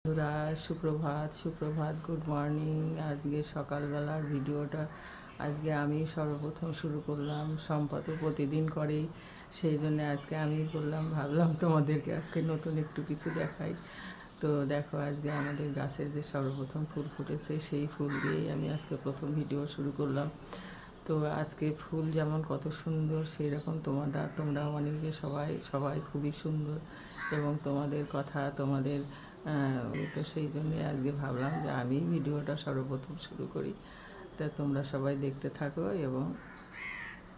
বন্ধুরা, সুপ্রভাত সুপ্রভাত, গুড মর্নিং। আজকে সকালবেলার ভিডিওটা আজকে আমি সর্বপ্রথম শুরু করলাম। সম্পদ প্রতিদিন করেই, সেই জন্য আজকে আমি করলাম। ভাবলাম তোমাদেরকে আজকে নতুন একটু কিছু দেখাই। তো দেখো, আজকে আমাদের গাছের যে সর্বপ্রথম ফুল ফুটেছে, সেই ফুল দিয়েই আমি আজকে প্রথম ভিডিও শুরু করলাম। তো আজকে ফুল যেমন কত সুন্দর, সেই রকম তোমরা অনেকে সবাই সবাই খুবই সুন্দর, এবং তোমাদের কথা তোমাদের তো সেই জন্যে আজকে ভাবলাম যে আমি ভিডিওটা সর্বপ্রথম শুরু করি। তা তোমরা সবাই দেখতে থাকো এবং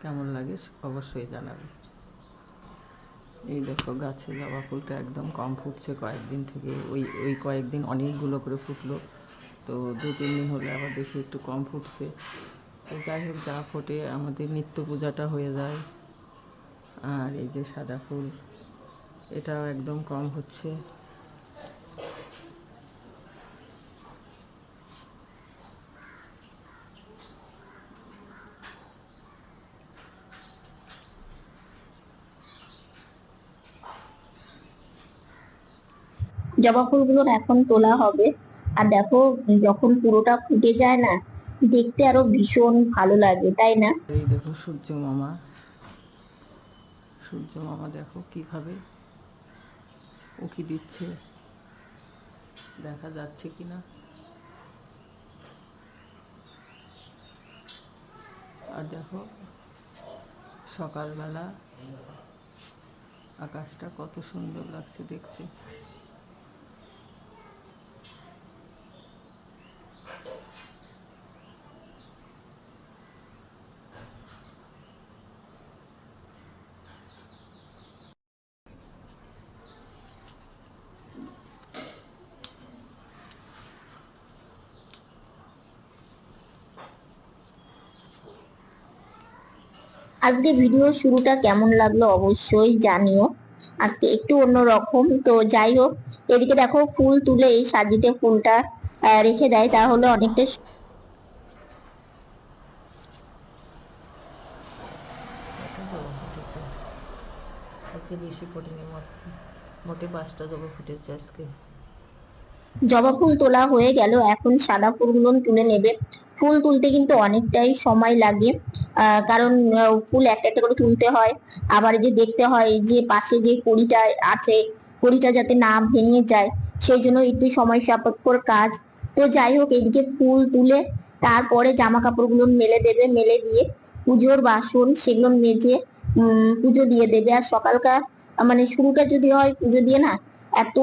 কেমন লাগে অবশ্যই জানাবে। এই দেখো, গাছে জবা ফুলটা একদম কম ফুটছে কয়েকদিন থেকে। ওই কয়েকদিন অনেকগুলো করে ফুটলো, তো 2-3 দিন হলে আবার দেখি একটু কম ফুটছে। তো যাই হোক, যা ফোটে আমাদের নিত্য পূজাটা হয়ে যায়। আর এই যে সাদা ফুল, এটাও একদম কম হচ্ছে। জবা ফুলগুলোর এখন তোলা হবে। আর দেখো, যখন পুরোটা ফুটে যায় না, দেখতে আরো ভীষণ ভালো লাগে, তাই না? এই দেখো সূর্য মামা, সূর্য মামা দেখো কীভাবে উঁকি দিচ্ছে, দেখা যাচ্ছে কি না। আর দেখো, সকালবেলা আকাশটা কত সুন্দর লাগছে দেখতে। আজকে ভিডিও শুরুটা কেমন লাগলো অবশ্যই জানিও। আজকে একটু অন্যরকম। তো যাই হোক, এদিকে দেখো, ফুল তুলে এই সাজিতে ফুলটা রেখে দেয়, তাহলে অনেকটা ফুটেছে আজকে, বেশি ফোটেনি, মোটে 5টা জবা ফুটেছে আজকে। জবা ফুল তোলা হয়ে গেল, এখন সাদা ফুলগুলো তুলে নেবে। ফুল তুলতে কিন্তু অনেকটাই সময় লাগে, কারণ ফুল একটা একটা করে তুলতে হয়। আবার এই যে দেখতে হয় যে পাশে যে কড়িটা আছে, কড়িটা যাতে না ভেঙে যায়, সেই জন্য একটু সময় সাপেক্ষর কাজ। তো যাই হোক, এদিকে ফুল তুলে তারপরে জামা কাপড়গুলো মেলে দেবে, মেলে দিয়ে পুজোর বাসন সেগুলো মেজে পুজো দিয়ে দেবে। আর সকালকার মানে শুরুটা যদি হয় পুজো দিয়ে না, এত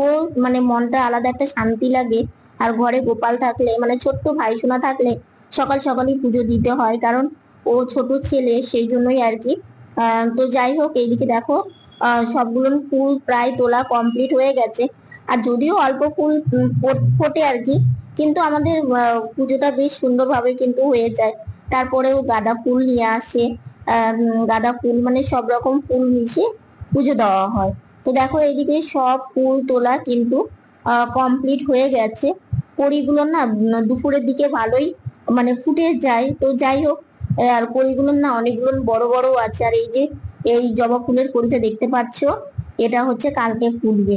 মানে মনটা আলাদা একটা শান্তি লাগে। আর ঘরে গোপাল থাকলে, মানে ছোট্ট ভাই সোনা থাকলে সকাল সকালই পুজো দিতে হয়, কারণ ও ছোট ছেলে, সেই জন্যই আর কি। তো যাই হোক, এইদিকে দেখো, সবগুলো ফুল প্রায় তোলা কমপ্লিট হয়ে গেছে। আর যদিও অল্প ফুল ফোটে আর কি, কিন্তু আমাদের পুজোটা বেশ সুন্দরভাবে কিন্তু হয়ে যায়। তারপরেও গাঁদা ফুল নিয়ে আসে। গাঁদা ফুল মানে সব রকম ফুল মিশিয়ে পুজো দেওয়া হয়। তো দেখো, এইদিকে সব ফুল তোলা কিন্তু কমপ্লিট হয়ে গেছে। কড়িগুলো না দুপুরের দিকে ভালোই মানে ফুটে যায়। তো যাই হোক, আর কড়িগুলো না অনেকগুলো বড় বড় আছে। আর এই যে এই জবা ফুলের কড়িটা দেখতে পাচ্ছো, এটা হচ্ছে কালকে ফুটবে।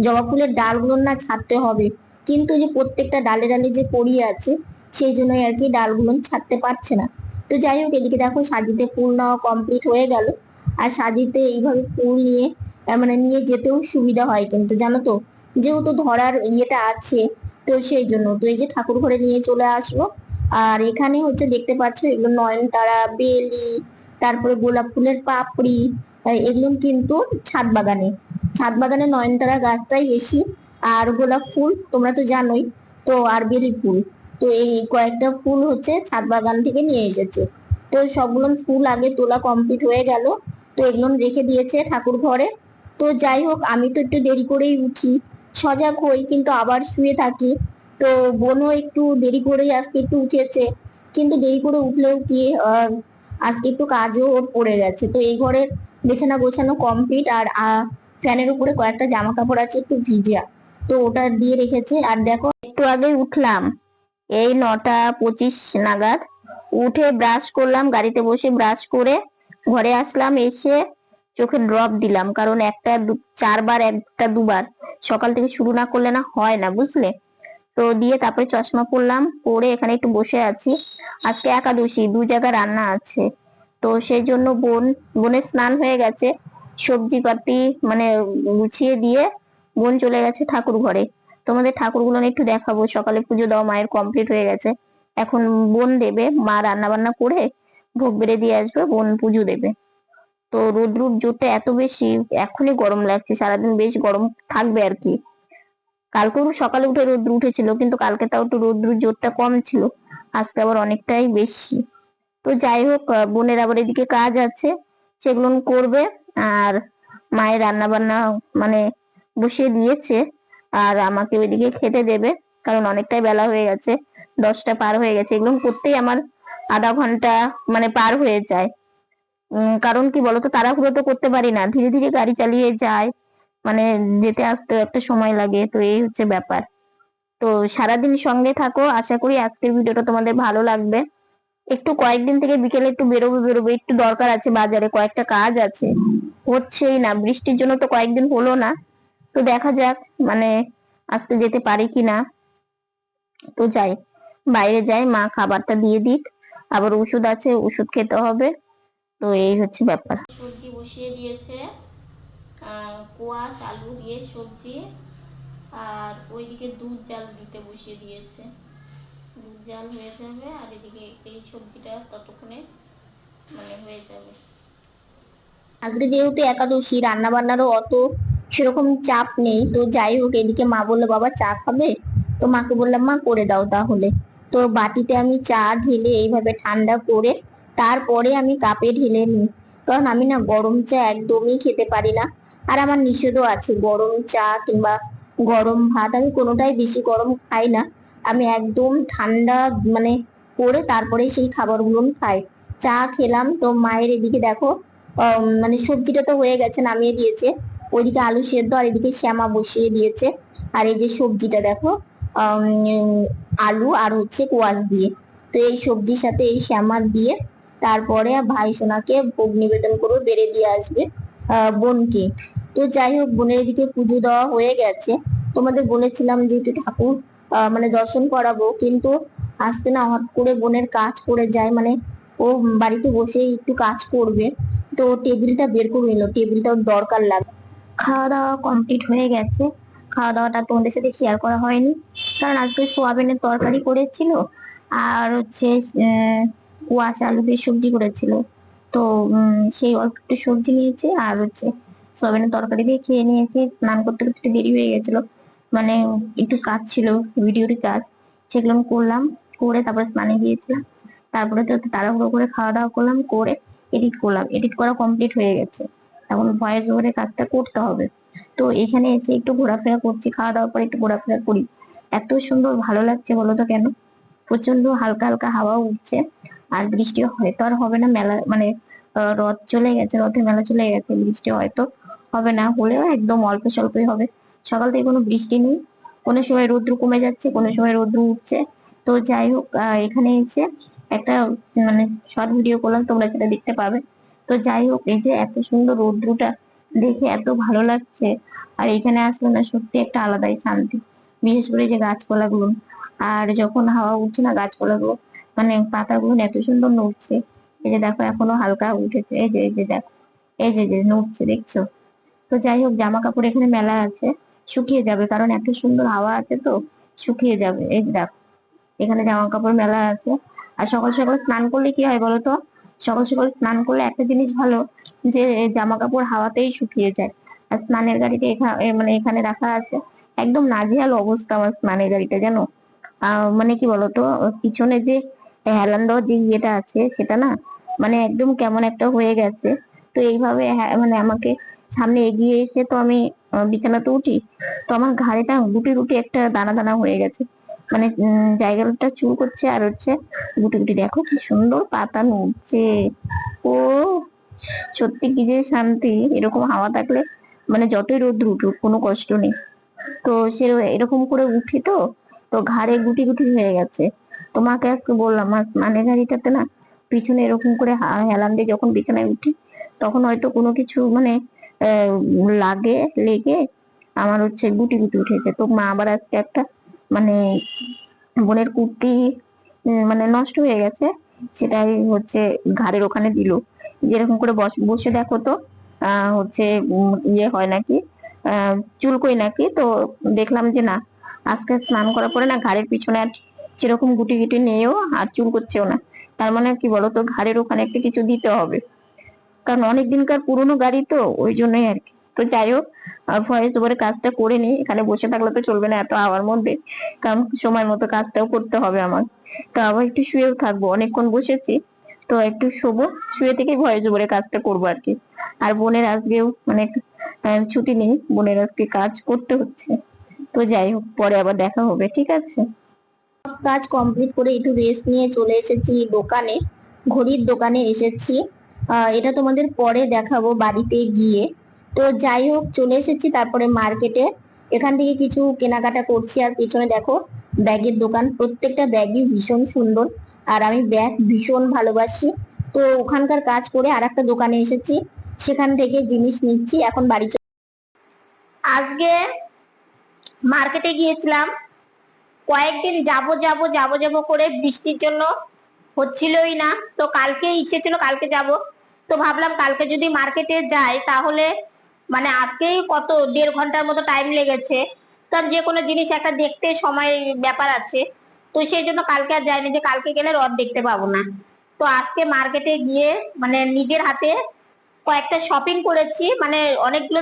জবা ফুলের ডালগুলো না ছাড়তে হবে, কিন্তু যে প্রত্যেকটা ডালে ডালে যে কড়ি আছে, সেই জন্যই আর কি ডালগুলো ছাড়তে পারছে না। তো যাই হোক, এদিকে দেখো সাজিতে ফুল নেওয়া কমপ্লিট হয়ে গেল। আর সাজিতে এইভাবে ফুল নিয়ে মানে নিয়ে যেতেও সুবিধা হয় কিন্তু, জানো তো, যেহেতু ধরার ইয়েটা আছে। তো সেই জন্য তো এই যে ঠাকুর ঘরে নিয়ে চলে আসলো। আর এখানে হচ্ছে দেখতে পাচ্ছ, এগুলো নয়নতারা, বেলি, তারপরে গোলাপ ফুলের পাপড়ি, এগুলো কিন্তু ছাদ বাগানে নয়নতারা গাছটাই বেশি। আর গোলাপ ফুল তোমরা তো জানোই। তো আর বেলি ফুল, তো এই কয়েকটা ফুল হচ্ছে ছাদ বাগান থেকে নিয়ে এসেছে। তো সবগুলো ফুল আগে তোলা কমপ্লিট হয়ে গেল। তো এগুলো রেখে দিয়েছে ঠাকুর ঘরে। তো যাই হোক, আমি তো একটু দেরি করেই উঠি, সজাগ হই কিন্তু আবার শুয়ে থাকি। তো বোনও একটু দেরি করেই আজকে একটু উঠেছে, কিন্তু দেরি করে উঠলেও কি আজকে একটু কাজও ওর পড়ে গেছে। তো এই ঘরের বিছানা গোছানো কমপ্লিট। আর ফ্যানের উপরে কয়েকটা জামা কাপড় আছে একটু ভিজা, তো ওটা দিয়ে রেখেছে। আর দেখো, একটু আগে উঠলাম, এই 9টা 25 নাগাদ। উঠে ব্রাশ করলাম, গাড়িতে বসে ব্রাশ করে ঘরে আসলাম। এসে চোখে ড্রপ দিলাম, কারণ চারবার একটা দুবার সকাল থেকে শুরু না করলে না হয় না, বুঝলে। তো দিয়ে তারপরে চশমা পরলাম, পরে এখানে একটু বসে আছি। আজকে একাদশী, দু জায়গায় রান্না আছে। তো সেই জন্য বোনের স্নান হয়ে গেছে, সবজি পাতি মানে গুছিয়ে দিয়ে বোন চলে গেছে ঠাকুর ঘরে। তোমাদের ঠাকুরগুলো একটু দেখাবো, সকালে পুজো দেওয়া মায়ের কমপ্লিট হয়ে গেছে। এখন বোন দেবে, মা রান্না বান্না করে ভোগ বেড়ে দিয়ে আসবে, বোন পুজো দেবে। তো রোদ্রুর জোরটা এত বেশি, এখনই গরম লাগছে, সারাদিন বেশ গরম থাকবে আর কি। কালকেও সকালে উঠে রোদ্র উঠেছিল, কিন্তু কালকে তাও একটু রোদ্রুর জোরটা কম ছিল, আজকে আবার অনেকটাই বেশি। তো যাই হোক, বোনের আবার এদিকে কাজ আছে, সেগুলো করবে। আর মায়ের রান্না বান্না মানে বসিয়ে দিয়েছে, আর আমাকে ওইদিকে খেতে দেবে, কারণ অনেকটাই বেলা হয়ে গেছে, 10টা পার হয়ে গেছে। এগুলো করতেই আমার আধা ঘন্টা মানে পার হয়ে যায়। কারণ কি বলতো, তাড়াহুড়ো তো করতে পারি না, ধীরে ধীরে গাড়ি চালিয়ে যায়, মানে যেতে আসতে একটা সময় লাগে। তো এই হচ্ছে ব্যাপার। তো সারাদিন সঙ্গে থাকো, আশা করি আজকের ভিডিওটা তোমাদের ভালো লাগবে। একটু কয়েকদিন থেকে বিকেলে একটু বেরোবো, একটু দরকার আছে, বাজারে কয়েকটা কাজ আছে, হচ্ছেই না, বৃষ্টির জন্য তো কয়েকদিন হলো না। তো দেখা যাক, মানে আজকে যেতে পারি কিনা। তো যাই, বাইরে যাই, মা খাবারটা দিয়ে দিক, আবার ওষুধ আছে, ওষুধ খেতে হবে। তো এই হচ্ছে ব্যাপার। সবজি বসিয়ে দিয়েছে, কোয়াশ আলু দিয়ে সবজি, আর ওইদিকে দুধ জাল দিতে বসিয়ে দিয়েছে। দুধ জাল হয়ে যাবে, আর এদিকে এই সবজিটা ততক্ষণে মানে হয়ে যাবে। আজকে যেহেতু একাদশী, রান্না বান্নারও অত সেরকম চাপ নেই। তো যাই হোক, এদিকে মা বললো বাবা চা খাবে, তো মাকে বললাম মা করে দাও তাহলে। তো বাটিতে আমি চা ঢেলে এইভাবে ঠান্ডা করে তারপরে আমি কাপে ঢেলে নিই, কারণ আমি না গরম চা একদমই খেতে পারি না। আর আমার নিষেধও আছে, গরম চা কিংবা গরম ভাত আমি কোনোটাই বেশি গরম খাই না। আমি একদম ঠান্ডা মানে করে তারপরে সেই খাবারগুলো খাই। চা খেলাম, তো মায়ের এদিকে দেখো মানে সবজিটা তো হয়ে গেছে, নামিয়ে দিয়েছে। ওইদিকে আলু সেদ্ধ, আর এদিকে শ্যামা বসিয়ে দিয়েছে। আর এই যে সবজিটা দেখো, আলু আর হচ্ছে কোয়াশ দিয়ে। তো এই সবজির সাথে এই শ্যামা দিয়ে তারপরে ভাই সোনাকে ভোগ নিবেদন করবে, বেড়ে দিয়ে আসবে বোনকে। তো যাই হোক, বোনের এদিকে পুজো দেওয়া হয়ে গেছে। তোমাদের বলেছিলাম যে একটু ঠাকুর মানে দর্শন করাবো, কিন্তু আজকে না হট করে বোনের কাজ পড়ে যায়, মানে ও বাড়িতে বসে একটু কাজ করবে। তো টেবিলটা বের করে নিল, টেবিলটাও দরকার লাগে। খাওয়া দাওয়া কমপ্লিট হয়ে গেছে, খাওয়া দাওয়াটা তোমাদের সাথে শেয়ার করা হয়নি, কারণ আজকে সোয়াবিনের তরকারি করেছিল, আর হচ্ছে কুয়াশ আলু দিয়ে সবজি করেছিল। তো সেই অল্প একটু সবজি নিয়েছি, আর হচ্ছে সোয়াবিনের তরকারি দিয়ে খেয়ে নিয়েছি। স্নান করতে করতে একটু দেরি হয়ে গেছিল, মানে একটু কাজ ছিল, ভিডিওর কাজ, সেগুলো আমি করলাম, করে তারপরে স্নানে গিয়েছিলাম। তারপরে তো তাড়াহুড়ো করে খাওয়া দাওয়া করলাম, করে এডিট করলাম, এডিট করা কমপ্লিট হয়ে গেছে। এখন ভয়েস ওভারের কাজটা করতে হবে। তো এখানে এসে একটু ঘোরাফেরা করছি, খাওয়া দাওয়ার পরে একটু ঘোরাফেরা করি। এত সুন্দর ভালো লাগছে বলো তো কেন। প্রচন্ড হালকা হালকা হাওয়া উঠছে, আর বৃষ্টি হয়তো আর হবে না, মেলা মানে রথ চলে গেছে, রথের মেলা চলে গেছে, বৃষ্টি হয়তো হবে না, হলেও একদম অল্প স্বল্পই হবে। সকাল থেকে কোনো বৃষ্টি নেই, কোনো সময় রৌদ্র কমে যাচ্ছে, কোনো সময় রৌদ্র উঠছে। তো যাই হোক, এখানে এসে একটা মানে শর্ট ভিডিও করলাম, তোমরা সেটা দেখতে পাবে। তো যাই হোক, এই যে এত সুন্দর রৌদ্রটা দেখে এত ভালো লাগছে, আর এখানে আসলে না সত্যি একটা আলাদাই শান্তি। বিশেষ করে যে গাছপালাগুলো, আর যখন হাওয়া উঠছে না, গাছপালাগুলো মানে পাতাগুলো এত সুন্দর নড়ছে। এই যে দেখো, এখনো হালকা উঠেছে, এই যে দেখো, এই যে নড়ছে, দেখছো। তো যাই হোক, জামা কাপড় এখানে মেলা আছে, শুকিয়ে যাবে, কারণ এত সুন্দর হাওয়া আছে, তো শুকিয়ে যাবে। এই যে দেখো, এখানে জামা কাপড় মেলা আছে। আর সকাল সকাল স্নান করলে কি হয় বলতো, সকাল সকাল স্নান করলে একটা জিনিস ভালো, যে জামা কাপড় হাওয়াতেই শুকিয়ে যায়। আর স্নানের গাড়িটা এখানে মানে এখানে রাখা আছে, একদম নাজেহাল অবস্থা আমার স্নানের গাড়িটা, জানো। মানে কি বলতো, পিছনে যে হেলান দেওয়ার যে ইয়েটা আছে, সেটা না মানে একদম কেমন একটা হয়ে গেছে। তো এইভাবে মানে আমাকে সামনে এগিয়ে এসে তো আমি বিছানাতে উঠি, তো আমার ঘাড়েটা গুটি গুটি একটা দানা দানা হয়ে গেছে, মানে জায়গাটা চুল করছে, আর হচ্ছে গুটি গুটি। দেখো কি সুন্দর পাতা নড়ছে। ও সত্যি কি যে শান্তি, এরকম হাওয়া থাকলে মানে যতই রোদ্র উঠুক কোনো কষ্ট নেই। তো সে এরকম করে উঠি, তো তো ঘাড়ে গুটি গুটি হয়ে গেছে। তোমাকে আজকে বললাম, মানে গাড়িটাতে না পিছনে এরকম করে হেলান দিয়ে যখন বিছানায় উঠি, তো তখন হয়তো কোনো কিছু মানে লেগে আমার হচ্ছে গুটি গুটি উঠেছে। তো মা আবার আজকে একটা মানে বোনের কুর্তি মানে নষ্ট হয়ে গেছে, সেটাই হচ্ছে ঘাড়ের ওখানে দিল। যেরকম করে বসে দেখো তো হচ্ছে ইয়ে হয় নাকি, চুলকোই নাকি। তো দেখলাম যে না, আজকে স্নান করার পরে না ঘাড়ের পিছনে আর সেরকম গুটি গুটি নেইও, আর চুল করছেও না। তার মানে কি বলতো, ঘাড়ের ওখানে একটা কিছু দিতে হবে, কারণ অনেক দিনকার পুরোনো গাড়ি তো, ওই জন্যই আর কি। তো যাই হোক, ভয়েস ওভারে কাজটা করে নি, এখানে বসে থাকলে তো চলবে না এত হাওয়ার মধ্যে, কারণ সময় মতো কাজটাও করতে হবে আমার। তো আবার একটু শুয়েও থাকবো, অনেকক্ষণ বসেছি, তো একটু শোবো, শুয়ে থেকে ভয়েস ওভারে কাজটা করবো আর কি। আর বোনের আজকেও মানে ছুটি নেই, বোনের আজকে কাজ করতে হচ্ছে। তো যাই হোক, পরে আবার দেখা হবে, ঠিক আছে। কাজ কমপ্লিট করে একটু রেস্ট নিয়ে চলে এসেছি দোকানে, ঘড়ির দোকানে এসেছি। এটা তোমাদের পরে দেখাবো বাড়িতে গিয়ে। তো যাই হোক, চলে এসেছি তারপরে মার্কেটে, এখান থেকে কিছু কেনাকাটা করছি। আর পিছনে দেখো ব্যাগের দোকান, প্রত্যেকটা ব্যাগই ভীষণ সুন্দর, আর আমি ব্যাগ ভীষণ ভালোবাসি। তো ওখানকার কাজ করে আর একটা দোকানে এসেছি, সেখান থেকে জিনিস নিচ্ছি এখন বাড়ি আজকে মার্কেটে গিয়েছিলাম, কয়েকদিন যাব করে বৃষ্টির জন্য হচ্ছিলই না। তো কালকে ইচ্ছে ছিল কালকে যাব, তো ভাবলাম কালকে যদি মার্কেটে যাই তাহলে মানে আজকেই কত 1.5 ঘন্টার মতো টাইম লেগেছে, কারণ যে কোনো জিনিস একটা দেখতে সময় ব্যাপার আছে। তো সেই জন্য কালকে আর যাইনি, যে কালকে গেলে রথ দেখতে পাবো না। তো আজকে মার্কেটে গিয়ে মানে নিজের হাতে কয়েকটা শপিং করেছি, মানে অনেকগুলো,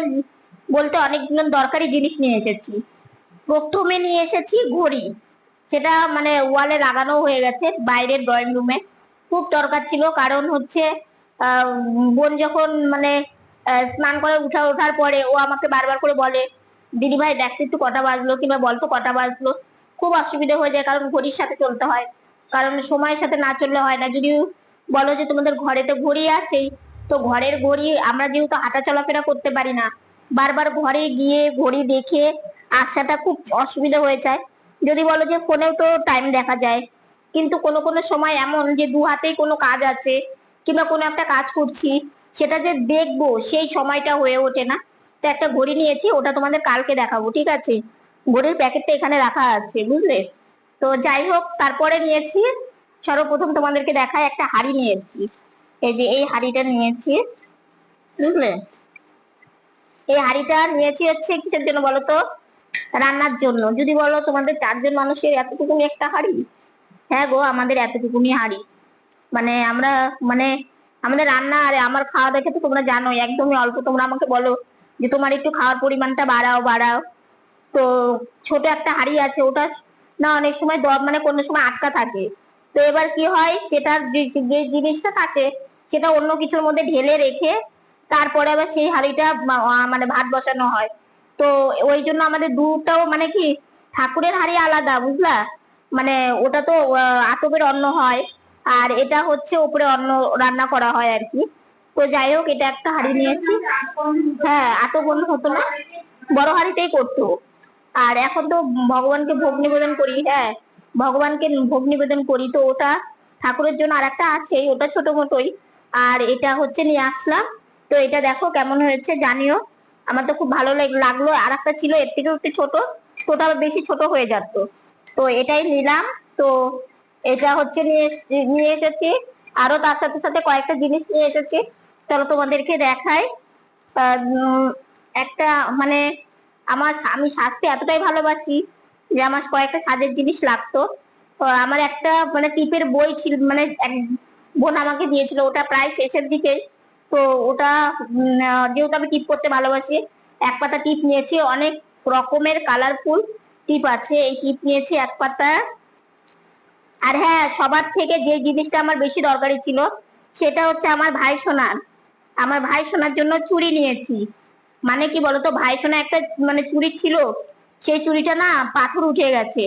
বলতে অনেকগুলো দরকারি জিনিস নিয়ে এসেছি। প্রথমে নিয়ে এসেছি ঘড়ি, সেটা মানে ওয়ালে লাগানো হয়ে গেছে বাইরের ড্রয়িং রুমে। খুব দরকার ছিল, কারণ হচ্ছে বোন যখন মানে স্নান করে ওঠার পরে ও আমাকে বারবার করে বলে, দিদি ভাই দেখতে একটু কটা বাজলো, কিংবা বলতো কটা বাজলো। খুব অসুবিধা হয়ে যায়, কারণ ঘড়ির সাথে চলতে হয়, কারণ সময়ের সাথে না চললে হয় না। যদি বলো যে তোমাদের ঘরে তো ঘড়ি আছেই, তো ঘরের ঘড়ি আমরা যেহেতু হাঁটা চলাফেরা করতে পারি না, বারবার ঘরে গিয়ে ঘড়ি দেখে আসাটা খুব অসুবিধা হয়ে যায়। যদি বলো যে ফোনেও তো টাইম দেখা যায়, কিন্তু কোনো কোনো সময় এমন যে দু হাতেই কোনো কাজ আছে, কিংবা কোনো একটা কাজ করছি, সেটা যে দেখবো সেই সময়টা হয়ে ওঠে না। তো একটা ঘড়ি নিয়েছি, ওটা তোমাদের কালকে দেখাবো, ঠিক আছে। ঘড়ির প্যাকেটটা এখানে রাখা আছে, বুঝলে। তো যাই হোক, তারপরে নিয়েছি, সর্বপ্রথম তোমাদেরকে দেখায়, একটা হাঁড়ি নিয়েছি। এই যে এই হাঁড়িটা নিয়েছি, বুঝলে। এই হাঁড়িটা নিয়েছি হচ্ছে কিসের জন্য বলো তো, রান্নার জন্য। যদি বলো তোমাদের 4 জন মানুষের এতটুকুনি একটা হাঁড়ি, হ্যাঁ গো, আমাদের এতটুকুনি হাঁড়ি। মানে আমরা মানে আমাদের রান্না আর আমার খাওয়া দেখে তো তোমরা জানোই একদমই অল্প। তোমরা আমাকে বলো যে তোমার একটু খাওয়ার পরিমাণটা বাড়াও বাড়াও। তো ছোট একটা হাঁড়ি আছে, ওটা না অনেক সময় মানে কোনো সময় আটকা থাকে। তো এবার কি হয়, সেটার যে জিনিসটা থাকে সেটা অন্য কিছুর মধ্যে ঢেলে রেখে তারপরে আবার সেই হাঁড়িটা মানে ভাত বসানো হয়। তো ওই জন্য আমাদের দুটাও মানে কি, ঠাকুরের হাঁড়ি আলাদা, বুঝলা। মানে ওটা তো আতপের অন্ন হয়, আর এটা হচ্ছে উপরে অন্ন রান্না করা হয় আর কি। তো যাই হোক, এটা একটা হাঁড়ি নিয়েছি। হ্যাঁ, আতপ অন্ন হতো না, বড় হাঁড়িতেই করতো। আর এখন তো ভগবানকে ভোগ নিবেদন করি, হ্যাঁ, ভগবানকে ভোগ নিবেদন করি, তো ওটা ঠাকুরের জন্য আর একটা আছে, ওটা ছোট মতোই। আর এটা হচ্ছে নিয়ে আসলাম। তো এটা দেখো কেমন হয়েছে জানিও, আমার তো খুব ভালো লাগলো। আর একটা ছিল এর থেকেও একটু ছোট, ওটা বেশি ছোট হয়ে যেত, তো এটাই নিলাম। তো এটা হচ্ছে নিয়ে এসেছি, আরো তার সাথে সাথে কয়েকটা জিনিস নিয়ে এসেছি, চলো তোমাদেরকে দেখাই। একটা মানে আমি সাজতে এতটাই ভালোবাসি যে আমার কয়েকটা সাজের জিনিস লাগতো। তো আমার একটা মানে টিপের বই ছিল, মানে এক বোন আমাকে দিয়েছিল, ওটা প্রায় শেষের দিকে। তো ওটা যেহেতু আমি টিপ করতে ভালোবাসি, এক পাতা টিপ নিয়েছি, অনেক রকমের কালারফুল টিপ আছে, এই টিপ নিয়েছি এক পাতা। আর হ্যাঁ, সবার থেকে যে জিনিসটা আমার বেশি দরকারি ছিল, সেটা হচ্ছে আমার ভাই সোনার জন্য চুড়ি নিয়েছি। মানে কি বলতো, ভাই সোনা একটা মানে চুড়ি ছিল, সেই চুড়িটা না পাথর উঠে গেছে।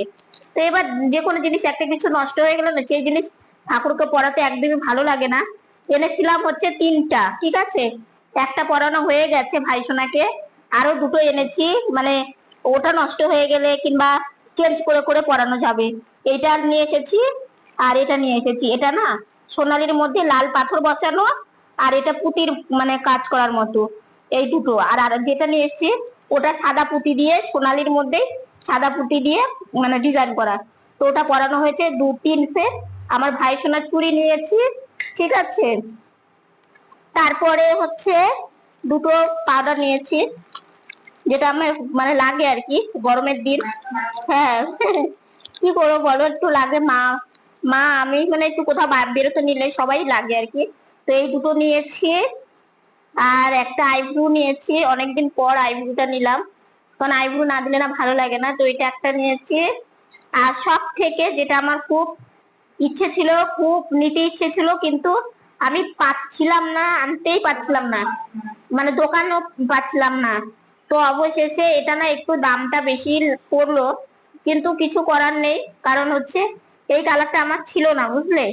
তো এবার যে কোনো জিনিস একটা কিছু নষ্ট হয়ে গেল না, সেই জিনিস ঠাকুরকে পরাতে একদমই ভালো লাগে না। এনেছিলাম হচ্ছে 3টা, ঠিক আছে। একটা পরানো হয়ে গেছে ভাই সোনাকে, আরো দুটো এনেছি, মানে ওটা নষ্ট হয়ে গেলে কিংবা চেঞ্জ করে করে পরানো যাবে। এটা নিয়ে এসেছি, আর এটা নিয়ে এসেছি। এটা না সোনালির মধ্যে লাল পাথর বসানো, আর এটা পুঁতির মানে কাজ করার মতো, এই দুটো। আর আর যেটা নিয়ে এসেছি ওটা সাদা পুঁতি দিয়ে, সোনালির মধ্যে সাদা পুঁতি দিয়ে মানে ডিজাইন করা। তো ওটা পরানো হয়েছে 2-3 সেট। আমার ভাই সোনার চুড়ি নিয়েছি, ঠিক আছে। তারপরে হচ্ছে দুটো পাউডার নিয়েছি, যেটা আমার মানে লাগে আর কি গরমের দিন। হ্যাঁ কি করবো বলো, একটু লাগে। মা মা আমি মানে একটু কোথাও বেরোতে নিলে সবাই লাগে আর কি। তো এই দুটো নিয়েছি। আর একটা আইব্রু নিয়েছি, অনেকদিন পর আইব্রুটা নিলাম, কারণ আইব্রু না দিলে না ভালো লাগে না। তো এটা একটা নিয়েছি। আর সব থেকে যেটা আমার খুব ইচ্ছে ছিল, খুব নিতে ইচ্ছে ছিল, কিন্তু আমি পাচ্ছিলাম না, আনতেই পাচ্ছিলাম না, মানে দোকানও পাচ্ছিলাম না। তো অবশেষে এটা না একটু দামটা বেশি পড়লো, কিন্তু কিছু করার নেই, কারণ হচ্ছে এই কালারটা আমার ছিল না, বুঝলে।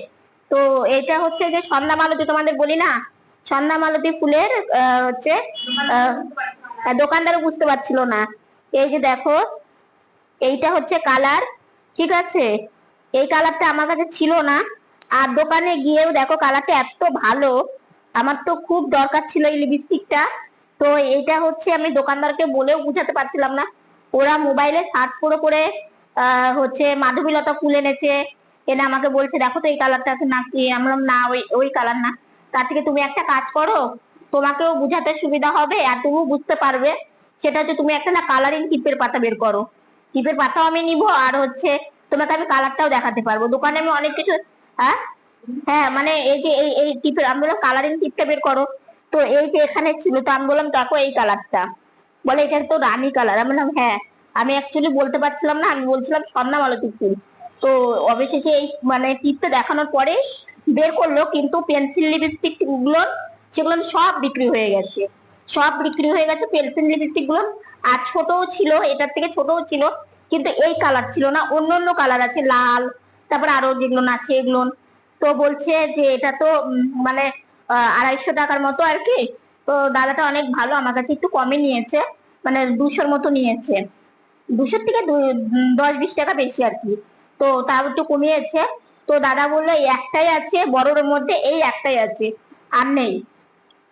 তো এটা হচ্ছে যে সন্ধ্যা মালতী, তোমাদের বলি না, সন্ধ্যা মালতী ফুলের হচ্ছে দোকানদারও বুঝতে পারছিল না। এই যে দেখো, এইটা হচ্ছে কালার, ঠিক আছে। এই কালারটা আমার কাছে ছিল না, আর দোকানে গিয়েও দেখো কালারটা এত ভালো, আমার তো খুব দরকার ছিল এই লিপস্টিকটা। তো এইটা হচ্ছে আমি দোকানদারকে বলেও বুঝাতে পারছিলাম না। ওরা মোবাইলে সার্চ করে করে হচ্ছে মাধবীলতা ফুল এনেছে, এনে আমাকে বলছে দেখো তো এই কালারটা নাকি। আমি বললাম না, ওই ওই কালার না। তার থেকে তুমি একটা কাজ করো, তোমাকেও বুঝাতে সুবিধা হবে আর তুমিও বুঝতে পারবে। সেটা হচ্ছে তুমি একটা না কালারিং টিপের পাতা বের করো। টিপের পাতাও আমি নিবো, আর হচ্ছে তোমাকে আমি কালারটাও দেখাতে পারবো। দোকানে আমি অনেক কিছু। হ্যাঁ, হ্যাঁ, মানে এই যে এই টিপের, আমি বললাম কালারিং টিপটা বের করো। তো এই যে এখানে ছিল, তো আমি বললাম দেখো এই কালারটা, বলে এটা তো রানী কালার। আমি বললাম হ্যাঁ। আমি অ্যাকচুয়ালি বলতে পারছিলাম না, আমি বলছিলাম স্বর্ণা মালতী ফুল। তো অবশেষে এই মানে টিপটা দেখানোর পরে বের করলো, কিন্তু পেন্সিল লিপস্টিক গুলো সেগুলো সব বিক্রি হয়ে গেছে, সব বিক্রি হয়ে গেছে পেন্সিল লিপস্টিক গুলো। আর ছোটও ছিল, এটার থেকে ছোটও ছিল, কিন্তু এই কালার ছিল না, অন্য অন্য কালার আছে, লাল, তারপর আরো যেগুলো আছে এগুলো। তো বলছে যে এটা তো মানে 250 টাকার মতো আর কি। তো দাদাটা অনেক ভালো, আমার কাছে একটু কমে নিয়েছে, মানে 200-র মতো নিয়েছে, 200 থেকে 10-20 টাকা বেশি আর কি। তো তাও একটু কমিয়েছে। তো দাদা বললো এই একটাই আছে বড়োর মধ্যে, এই একটাই আছে, আর নেই।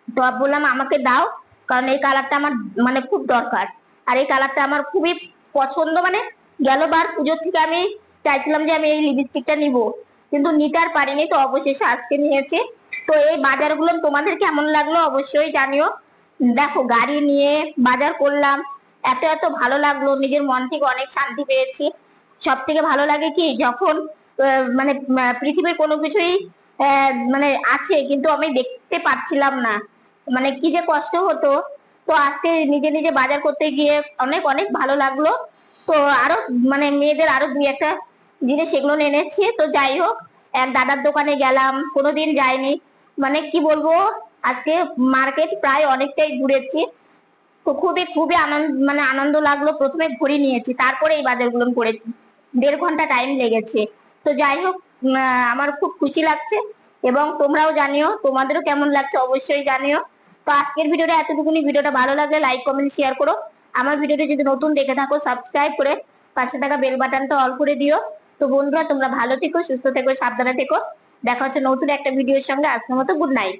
তো বললাম আমাকে দাও, কারণ এই কালারটা আমার মানে খুব দরকার। আর এই কালারটা আমার খুবই পছন্দ, মানে গেলবার পুজোর থেকে আমি চাইছিলাম যে আমি এই লিপস্টিকটা নিব, কিন্তু নিতে আর পারিনি। তো অবশেষে আজকে নিয়েছি। তো এই বাজারগুলো তোমাদের কেমন লাগলো অবশ্যই জানিও। দেখো গাড়ি নিয়ে বাজার করলাম, এত এত ভালো লাগলো, নিজের মন থেকে অনেক শান্তি পেয়েছি। সব থেকে ভালো লাগে কি যখন মানে পৃথিবীর কোনো কিছুই মানে আছে কিন্তু আমি দেখতে পাচ্ছিলাম না, মানে কি যে কষ্ট হতো। তো আজকে নিজে নিজে বাজার করতে গিয়ে অনেক অনেক ভালো লাগলো। তো আরো মানে মেয়েদের আরো 2-একটা জিনিস সেগুলো এনেছি। তো যাই হোক, এক দাদার দোকানে গেলাম, কোনোদিন যাইনি, মানে কি বলবো, আজকে মার্কেট প্রায় অনেকটাই ঘুরেছি। তো খুবই খুবই আনন্দ, মানে আনন্দ লাগলো। প্রথমে ঘুরে নিয়েছি, তারপরে এই বাজারগুলো করেছি, 1.5 ঘন্টা টাইম লেগেছে। তো যাই হোক, আমার খুব খুশি লাগছে, এবং তোমরাও জানিও তোমাদেরও কেমন লাগছে অবশ্যই জানিও। তো আজকের ভিডিওটা এতটুকুনি। ভিডিওটা ভালো লাগলে লাইক কমেন্ট শেয়ার করো। আমার ভিডিওটা যদি নতুন দেখে থাকো সাবস্ক্রাইব করে পাশে থাকা বেল বাটনটা অল করে দিও। তো বন্ধুরা তোমরা ভালো থেকো, সুস্থ থেকো, সাবধানে থেকো। দেখা হচ্ছে নতুন একটা ভিডিওর সঙ্গে। আজকের মতো গুড নাইট।